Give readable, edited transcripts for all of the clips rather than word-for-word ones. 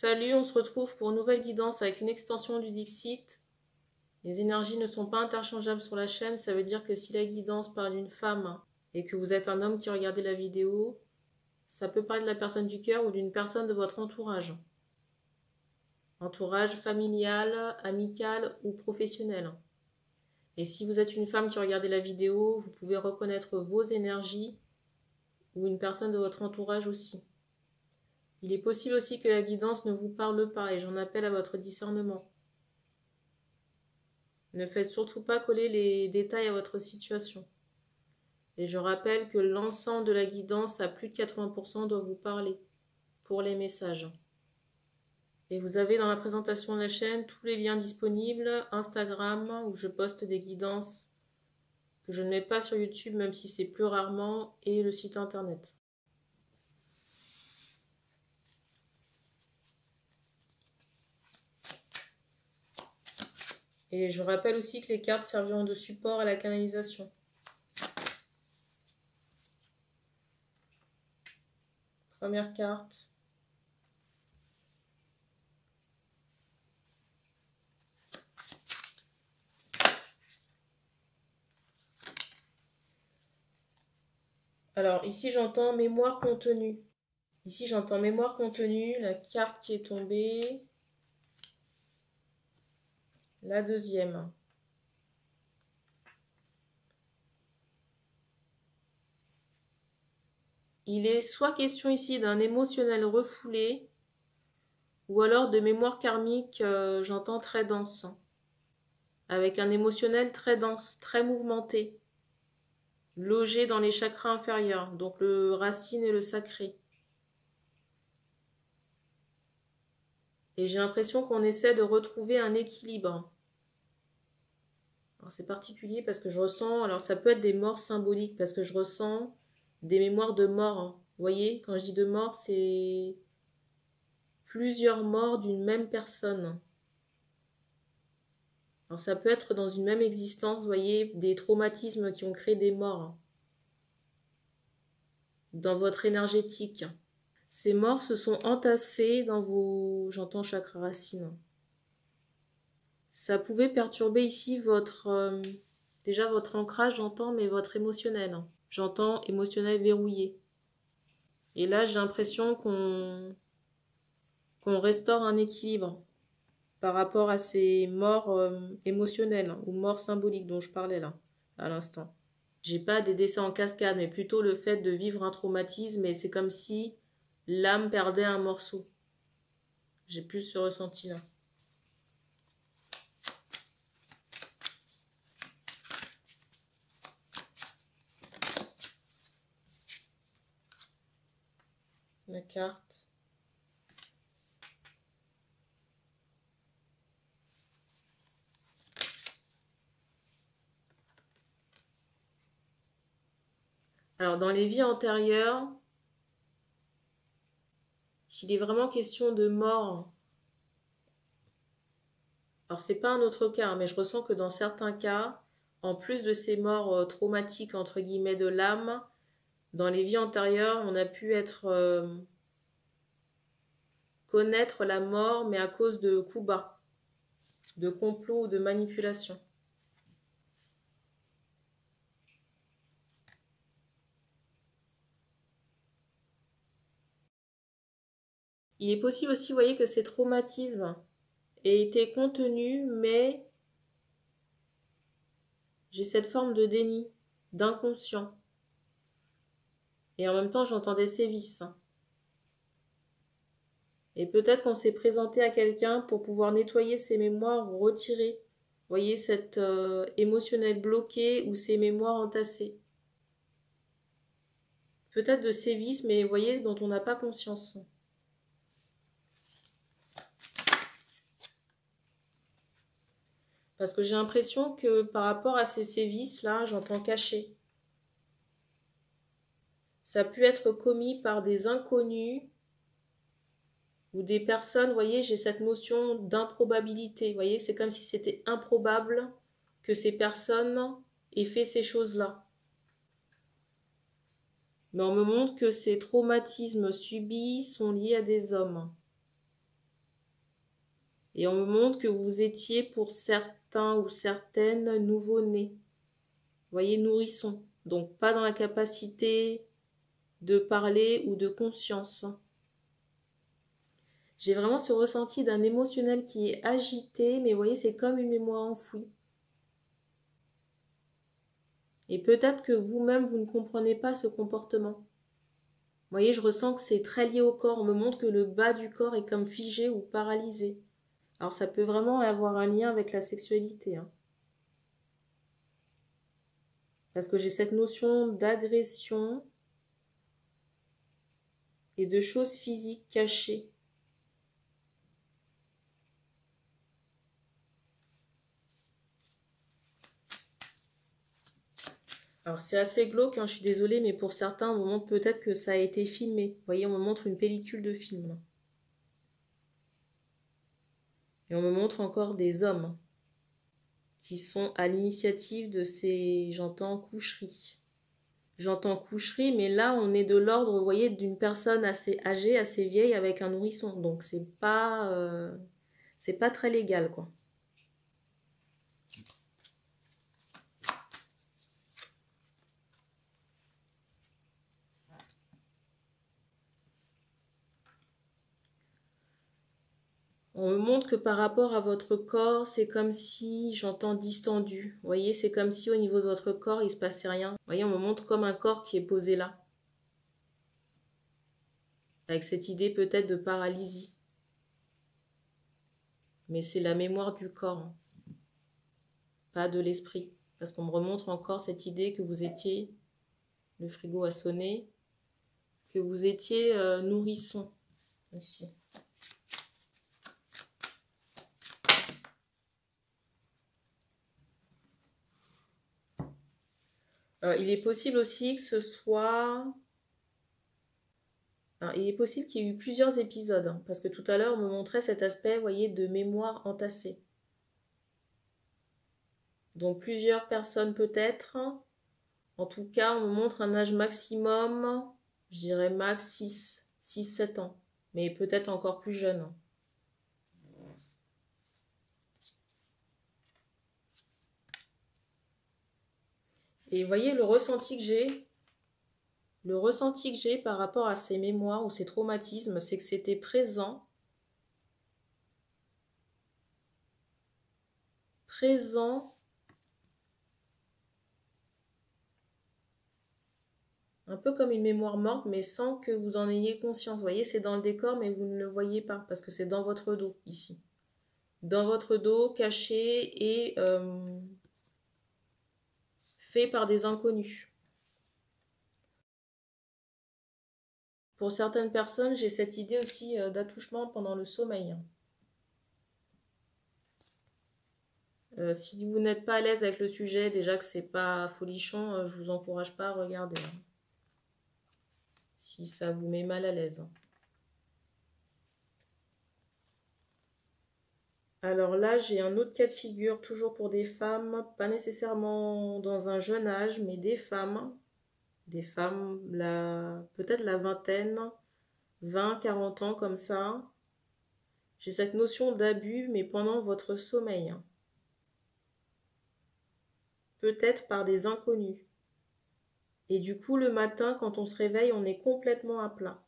Salut, on se retrouve pour une nouvelle guidance avec une extension du Dixit. Les énergies ne sont pas interchangeables sur la chaîne, ça veut dire que si la guidance parle d'une femme et que vous êtes un homme qui regardez la vidéo, ça peut parler de la personne du cœur ou d'une personne de votre entourage. Entourage familial, amical ou professionnel. Et si vous êtes une femme qui regardez la vidéo, vous pouvez reconnaître vos énergies ou une personne de votre entourage aussi. Il est possible aussi que la guidance ne vous parle pas et j'en appelle à votre discernement. Ne faites surtout pas coller les détails à votre situation. Et je rappelle que l'ensemble de la guidance à plus de 80% doit vous parler pour les messages. Et vous avez dans la présentation de la chaîne tous les liens disponibles, Instagram où je poste des guidances que je ne mets pas sur YouTube même si c'est plus rarement, et le site internet. Et je rappelle aussi que les cartes serviront de support à la canalisation. Première carte. Alors ici j'entends mémoire contenue. Ici j'entends mémoire contenue, la carte qui est tombée. La deuxième. Il est soit question ici d'un émotionnel refoulé, ou alors de mémoire karmique, j'entends très dense. Avec un émotionnel très dense, très mouvementé, logé dans les chakras inférieurs, donc le racine et le sacré. Et j'ai l'impression qu'on essaie de retrouver un équilibre. Alors c'est particulier parce que je ressens, alors ça peut être des morts symboliques parce que je ressens des mémoires de mort. Hein. Vous voyez, quand je dis de mort, c'est plusieurs morts d'une même personne. Alors ça peut être dans une même existence, vous voyez, des traumatismes qui ont créé des morts dans votre énergétique. Ces morts se sont entassés dans vos, j'entends chakra racine. Ça pouvait perturber ici votre, déjà votre ancrage, j'entends, mais votre émotionnel. J'entends émotionnel verrouillé. Et là, j'ai l'impression qu'on restaure un équilibre par rapport à ces morts émotionnelles ou morts symboliques dont je parlais là, à l'instant. J'ai pas des décès en cascade, mais plutôt le fait de vivre un traumatisme et c'est comme si l'âme perdait un morceau. J'ai plus ce ressenti-là. La carte. Alors, dans les vies antérieures, s'il est vraiment question de mort, alors c'est pas un autre cas, mais je ressens que dans certains cas, en plus de ces morts traumatiques, entre guillemets, de l'âme, dans les vies antérieures, on a pu connaître la mort, mais à cause de coups bas, de complots ou de manipulation. Il est possible aussi, vous voyez, que ces traumatismes aient été contenus, mais j'ai cette forme de déni, d'inconscient. Et en même temps, j'entends des sévices. Et peut-être qu'on s'est présenté à quelqu'un pour pouvoir nettoyer ses mémoires ou retirer, vous voyez, cette émotionnel bloqué ou ces mémoires entassées. Peut-être de sévices, mais vous voyez, dont on n'a pas conscience. Parce que j'ai l'impression que par rapport à ces sévices-là, j'entends cacher. Ça a pu être commis par des inconnus ou des personnes, vous voyez, j'ai cette notion d'improbabilité. Vous voyez, c'est comme si c'était improbable que ces personnes aient fait ces choses-là. Mais on me montre que ces traumatismes subis sont liés à des hommes. Et on me montre que vous étiez pour certains ou certaines nouveau-nés. Vous voyez, nourrissons. Donc pas dans la capacité de parler ou de conscience. J'ai vraiment ce ressenti d'un émotionnel qui est agité, mais vous voyez, c'est comme une mémoire enfouie. Et peut-être que vous-même, vous ne comprenez pas ce comportement. Vous voyez, je ressens que c'est très lié au corps. On me montre que le bas du corps est comme figé ou paralysé. Alors ça peut vraiment avoir un lien avec la sexualité. Hein. Parce que j'ai cette notion d'agression et de choses physiques cachées. Alors c'est assez glauque, hein, je suis désolée, mais pour certains, on me montre peut-être que ça a été filmé. Vous voyez, on me montre une pellicule de film. Et on me montre encore des hommes qui sont à l'initiative de ces, j'entends, coucheries. J'entends coucherie, mais là, on est de l'ordre, vous voyez, d'une personne assez âgée, assez vieille, avec un nourrisson. Donc, c'est pas très légal, quoi. On me montre que par rapport à votre corps, c'est comme si, j'entends distendu. Vous voyez, c'est comme si au niveau de votre corps, il se passait rien. Vous voyez, on me montre comme un corps qui est posé là. Avec cette idée peut-être de paralysie. Mais c'est la mémoire du corps, hein, pas de l'esprit. Parce qu'on me remontre encore cette idée que vous étiez, le frigo a sonné, que vous étiez nourrisson ici. Il est possible aussi que ce soit... Alors, il est possible qu'il y ait eu plusieurs épisodes, hein, parce que tout à l'heure, on me montrait cet aspect, vous voyez, de mémoire entassée. Donc plusieurs personnes peut-être. En tout cas, on me montre un âge maximum, je dirais max 6-7 ans. Mais peut-être encore plus jeune. Et vous voyez le ressenti que j'ai par rapport à ces mémoires ou ces traumatismes, c'est que c'était présent un peu comme une mémoire morte, mais sans que vous en ayez conscience. Vous voyez, c'est dans le décor, mais vous ne le voyez pas, parce que c'est dans votre dos, ici. Dans votre dos, caché et fait par des inconnus. Pour certaines personnes, j'ai cette idée aussi d'attouchement pendant le sommeil. Si vous n'êtes pas à l'aise avec le sujet, déjà que c'est pas folichon, je vous encourage pas à regarder. Hein. Si ça vous met mal à l'aise. Alors là, j'ai un autre cas de figure, toujours pour des femmes, pas nécessairement dans un jeune âge, mais des femmes, peut-être la vingtaine, 20-40 ans comme ça. J'ai cette notion d'abus, mais pendant votre sommeil. Hein. Peut-être par des inconnus. Et du coup, le matin, quand on se réveille, on est complètement à plat.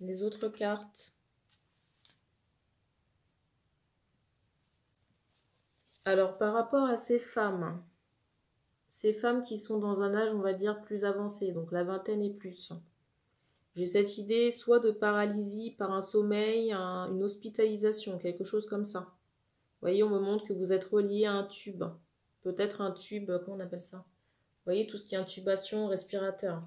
Les autres cartes. Alors, par rapport à ces femmes qui sont dans un âge, on va dire, plus avancé, donc la vingtaine et plus, j'ai cette idée soit de paralysie par un sommeil, une hospitalisation, quelque chose comme ça. Vous voyez, on me montre que vous êtes relié à un tube. Peut-être un tube, comment on appelle ça? Vous voyez, tout ce qui est intubation, respirateur.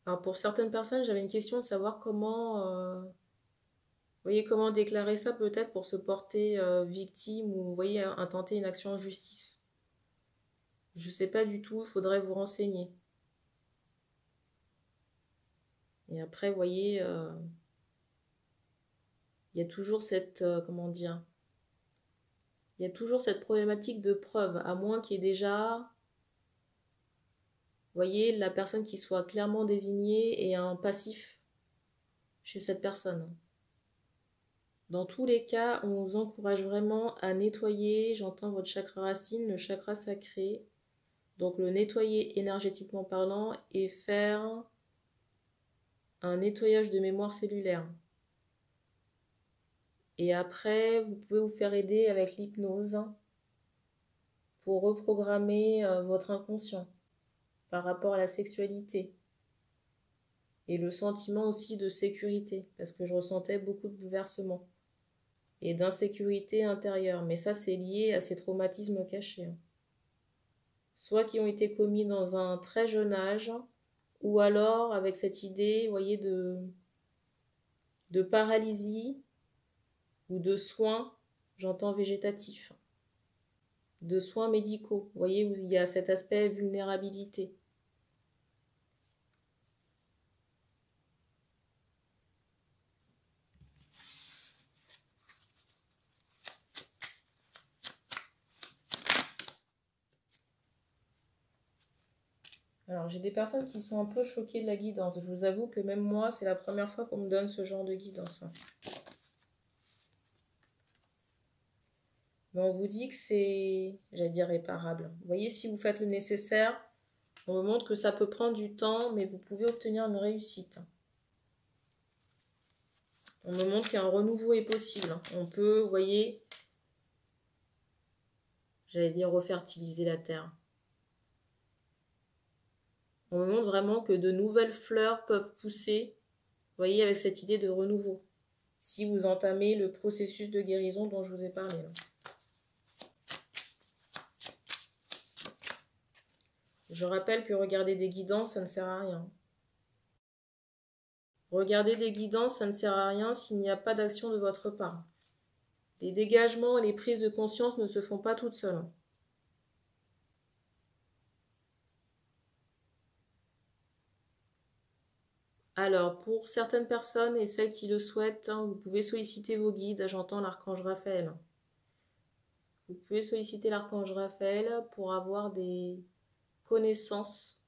Alors pour certaines personnes, j'avais une question de savoir comment, vous voyez, comment déclarer ça peut-être pour se porter victime ou, vous voyez, intenter une action en justice. Je ne sais pas du tout, il faudrait vous renseigner. Et après, vous voyez, il y a toujours cette, comment dire, il y a toujours cette problématique de preuve, à moins qu'il y ait déjà, vous voyez, la personne qui soit clairement désignée et un passif chez cette personne. Dans tous les cas, on vous encourage vraiment à nettoyer, j'entends votre chakra racine, le chakra sacré, donc le nettoyer énergétiquement parlant et faire un nettoyage de mémoire cellulaire. Et après, vous pouvez vous faire aider avec l'hypnose pour reprogrammer votre inconscient par rapport à la sexualité et le sentiment aussi de sécurité, parce que je ressentais beaucoup de bouleversements et d'insécurité intérieure. Mais ça, c'est lié à ces traumatismes cachés. Soit qui ont été commis dans un très jeune âge, ou alors avec cette idée, vous voyez, de paralysie ou de soins, j'entends végétatifs, de soins médicaux, vous voyez, où il y a cet aspect vulnérabilité. Alors, j'ai des personnes qui sont un peu choquées de la guidance. Je vous avoue que même moi, c'est la première fois qu'on me donne ce genre de guidance. Mais on vous dit que c'est, j'allais dire, réparable. Vous voyez, si vous faites le nécessaire, on me montre que ça peut prendre du temps, mais vous pouvez obtenir une réussite. On me montre qu'un renouveau est possible. On peut, vous voyez, j'allais dire, refertiliser la terre. On me montre vraiment que de nouvelles fleurs peuvent pousser, vous voyez, avec cette idée de renouveau. Si vous entamez le processus de guérison dont je vous ai parlé. Là. Je rappelle que regarder des guidances, ça ne sert à rien. Regarder des guidances, ça ne sert à rien s'il n'y a pas d'action de votre part. Les dégagements et les prises de conscience ne se font pas toutes seules. Alors, pour certaines personnes et celles qui le souhaitent, vous pouvez solliciter vos guides. J'entends l'archange Raphaël. Vous pouvez solliciter l'archange Raphaël pour avoir des connaissances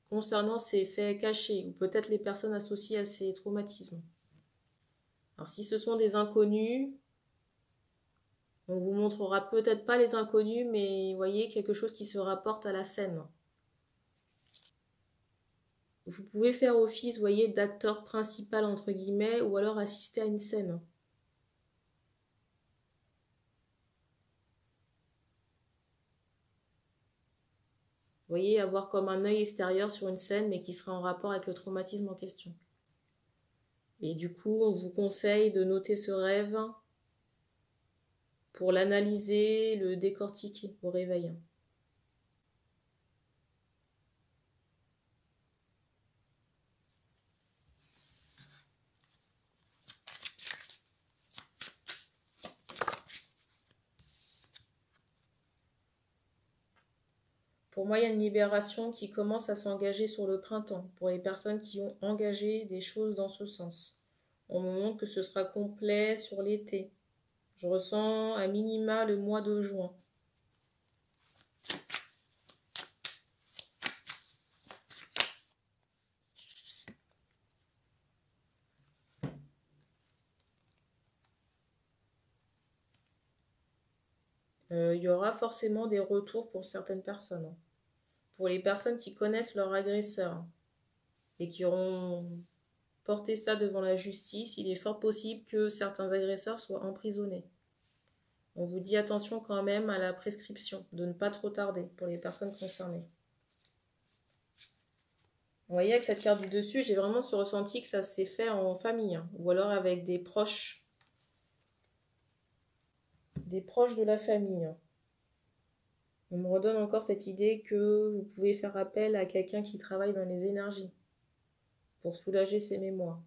concernant ces faits cachés ou peut-être les personnes associées à ces traumatismes. Alors, si ce sont des inconnus, on vous montrera peut-être pas les inconnus, mais vous voyez, quelque chose qui se rapporte à la scène. Vous pouvez faire office, vous voyez, d'acteur principal, entre guillemets, ou alors assister à une scène. Vous voyez, avoir comme un œil extérieur sur une scène, mais qui sera en rapport avec le traumatisme en question. Et du coup, on vous conseille de noter ce rêve pour l'analyser, le décortiquer au réveil. Pour moi, il y a une libération qui commence à s'engager sur le printemps, pour les personnes qui ont engagé des choses dans ce sens. On me montre que ce sera complet sur l'été. Je ressens à minima le mois de juin. Il y aura forcément des retours pour certaines personnes. Pour les personnes qui connaissent leur agresseur et qui auront porté ça devant la justice, il est fort possible que certains agresseurs soient emprisonnés. On vous dit attention quand même à la prescription, de ne pas trop tarder pour les personnes concernées. Vous voyez, avec cette carte du dessus, j'ai vraiment ce ressenti que ça s'est fait en famille, ou alors avec des proches de la famille. On me redonne encore cette idée que vous pouvez faire appel à quelqu'un qui travaille dans les énergies pour soulager ses mémoires.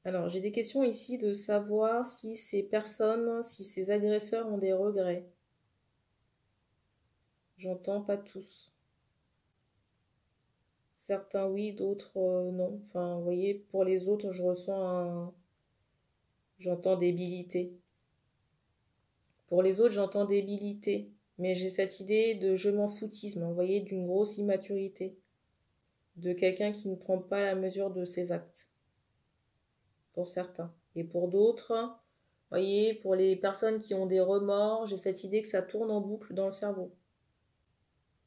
Alors, j'ai des questions ici de savoir si ces personnes, si ces agresseurs ont des regrets. J'entends pas tous. Certains oui, d'autres non. Enfin, vous voyez, pour les autres, je ressens un... J'entends débilité. Pour les autres, j'entends débilité. Mais j'ai cette idée de je m'en foutisme, vous voyez, d'une grosse immaturité. De quelqu'un qui ne prend pas la mesure de ses actes. Pour certains. Et pour d'autres, vous voyez, pour les personnes qui ont des remords, j'ai cette idée que ça tourne en boucle dans le cerveau.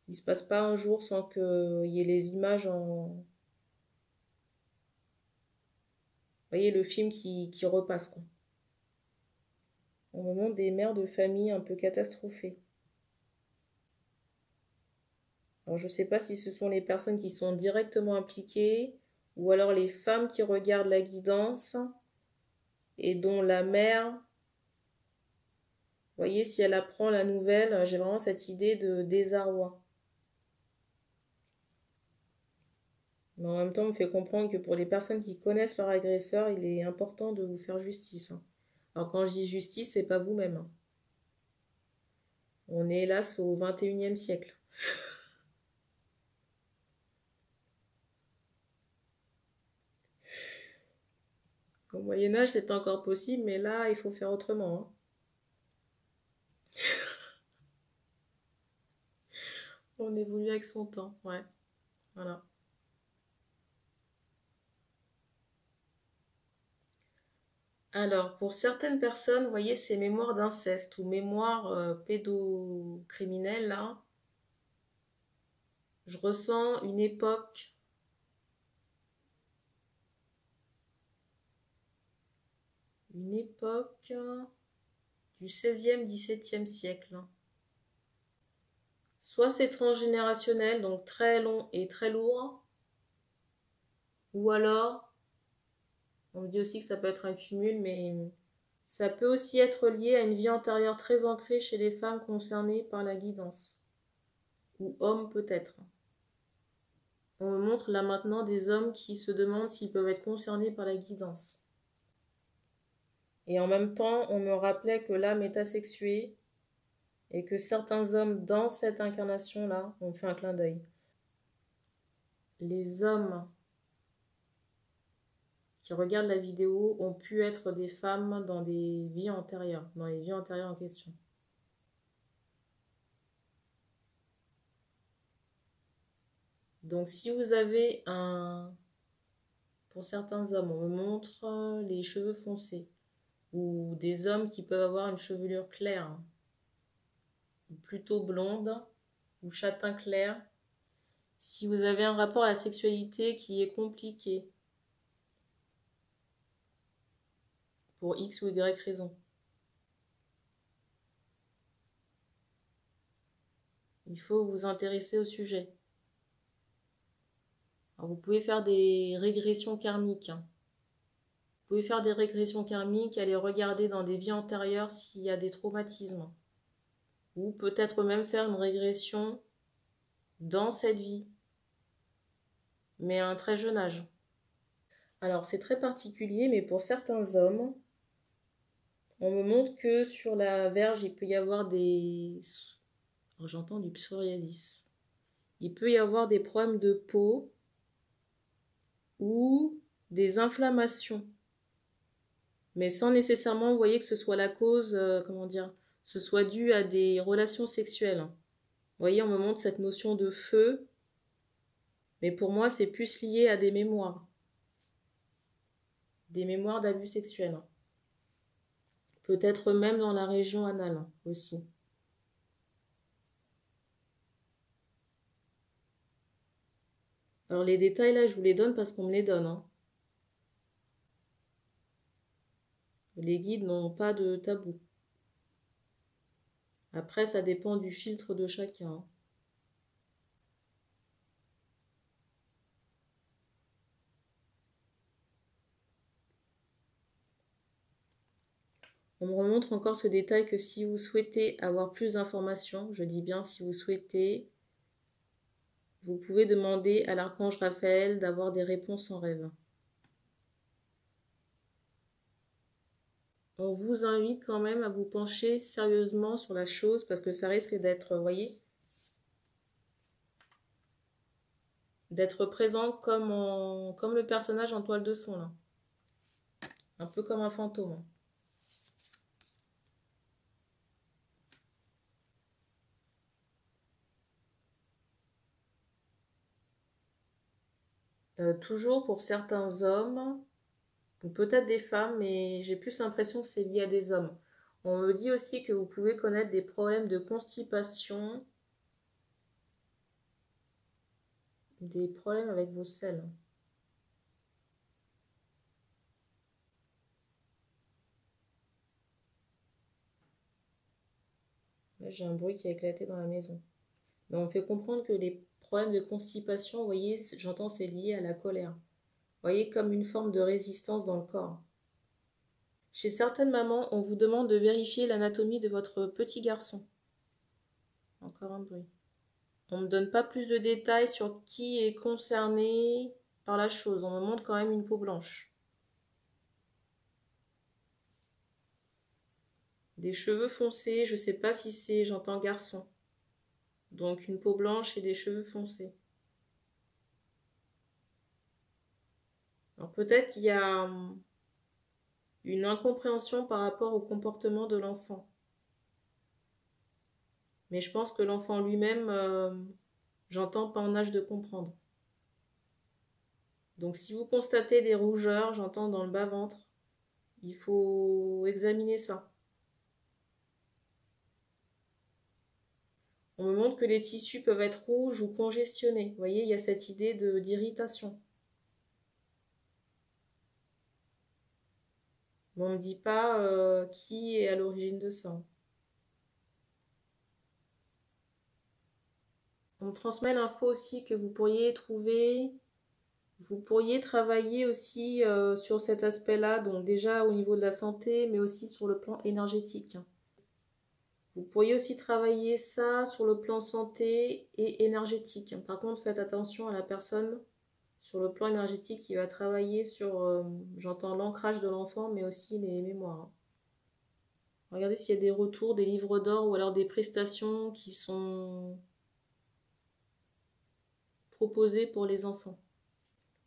Il ne se passe pas un jour sans qu'il y ait les images en... Vous voyez, le film qui repasse, quoi. On me montre des mères de famille un peu catastrophées. Alors, je ne sais pas si ce sont les personnes qui sont directement impliquées ou alors les femmes qui regardent la guidance et dont la mère, vous voyez, si elle apprend la nouvelle, j'ai vraiment cette idée de désarroi. Mais en même temps, on me fait comprendre que pour les personnes qui connaissent leur agresseur, il est important de vous faire justice. Alors quand je dis justice, c'est pas vous-même. On est hélas au 21e siècle. Au Moyen-Âge, c'était encore possible, mais là, il faut faire autrement. On évolue avec son temps, ouais. Voilà. Alors, pour certaines personnes, vous voyez, ces mémoires d'inceste ou mémoires pédocriminelles, là, je ressens une époque du 16e, 17e siècle. Soit c'est transgénérationnel, donc très long et très lourd, ou alors, on me dit aussi que ça peut être un cumul, mais ça peut aussi être lié à une vie antérieure très ancrée chez les femmes concernées par la guidance, ou hommes peut-être. On me montre là maintenant des hommes qui se demandent s'ils peuvent être concernés par la guidance. Et en même temps, on me rappelait que l'âme est asexuée et que certains hommes dans cette incarnation-là, on me fait un clin d'œil. Les hommes qui regardent la vidéo ont pu être des femmes dans des vies antérieures, dans les vies antérieures en question. Donc si vous avez un... Pour certains hommes, on me montre les cheveux foncés, ou des hommes qui peuvent avoir une chevelure claire, ou plutôt blonde, ou châtain clair. Si vous avez un rapport à la sexualité qui est compliqué, pour X ou Y raison, il faut vous intéresser au sujet. Alors vous pouvez faire des régressions karmiques. Vous pouvez faire des régressions karmiques, aller regarder dans des vies antérieures s'il y a des traumatismes. Ou peut-être même faire une régression dans cette vie, mais à un très jeune âge. Alors c'est très particulier, mais pour certains hommes, on me montre que sur la verge, il peut y avoir des... Alors, j'entends du psoriasis. Il peut y avoir des problèmes de peau ou des inflammations. Mais sans nécessairement, vous voyez, que ce soit la cause, comment dire, ce soit dû à des relations sexuelles. Vous voyez, on me montre cette notion de feu, mais pour moi, c'est plus lié à des mémoires d'abus sexuels. Peut-être même dans la région anale aussi. Alors les détails là, je vous les donne parce qu'on me les donne. Les guides n'ont pas de tabou. Après, ça dépend du filtre de chacun. On me remontre encore ce détail que si vous souhaitez avoir plus d'informations, je dis bien si vous souhaitez, vous pouvez demander à l'archange Raphaël d'avoir des réponses en rêve. on vous invite quand même à vous pencher sérieusement sur la chose parce que ça risque d'être, vous voyez, d'être présent comme le personnage en toile de fond, là. Un peu comme un fantôme. Toujours pour certains hommes, ou peut-être des femmes, mais j'ai plus l'impression que c'est lié à des hommes. On me dit aussi que vous pouvez connaître des problèmes de constipation, des problèmes avec vos selles. Là, j'ai un bruit qui a éclaté dans la maison. Mais on me fait comprendre que les problèmes de constipation, vous voyez, j'entends, c'est lié à la colère. Vous voyez, comme une forme de résistance dans le corps. Chez certaines mamans, on vous demande de vérifier l'anatomie de votre petit garçon. Encore un bruit. On ne me donne pas plus de détails sur qui est concerné par la chose. On me montre quand même une peau blanche. Des cheveux foncés, je ne sais pas si c'est, j'entends garçon. Donc une peau blanche et des cheveux foncés. Alors peut-être qu'il y a une incompréhension par rapport au comportement de l'enfant. Mais je pense que l'enfant lui-même, j'entends pas en âge de comprendre. Donc si vous constatez des rougeurs, j'entends dans le bas-ventre, il faut examiner ça. On me montre que les tissus peuvent être rouges ou congestionnés. Vous voyez, il y a cette idée d'irritation. Mais on ne me dit pas qui est à l'origine de ça. On me transmet l'info aussi que vous pourriez travailler aussi sur cet aspect-là, donc déjà au niveau de la santé, mais aussi sur le plan énergétique. Vous pourriez aussi travailler ça sur le plan santé et énergétique. Par contre, faites attention à la personne sur le plan énergétique qui va travailler sur, j'entends l'ancrage de l'enfant, mais aussi les mémoires. Regardez s'il y a des retours, des livres d'or ou alors des prestations qui sont proposées pour les enfants.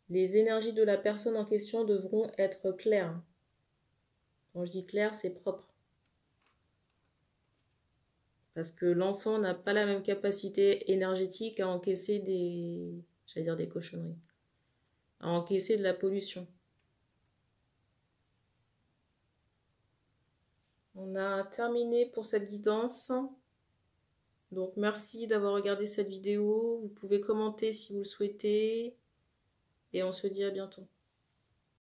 Les énergies de la personne en question devront être claires. Quand je dis clair, c'est propre. Parce que l'enfant n'a pas la même capacité énergétique à encaisser des cochonneries, à encaisser de la pollution. On a terminé pour cette guidance. Donc merci d'avoir regardé cette vidéo. Vous pouvez commenter si vous le souhaitez. Et on se dit à bientôt.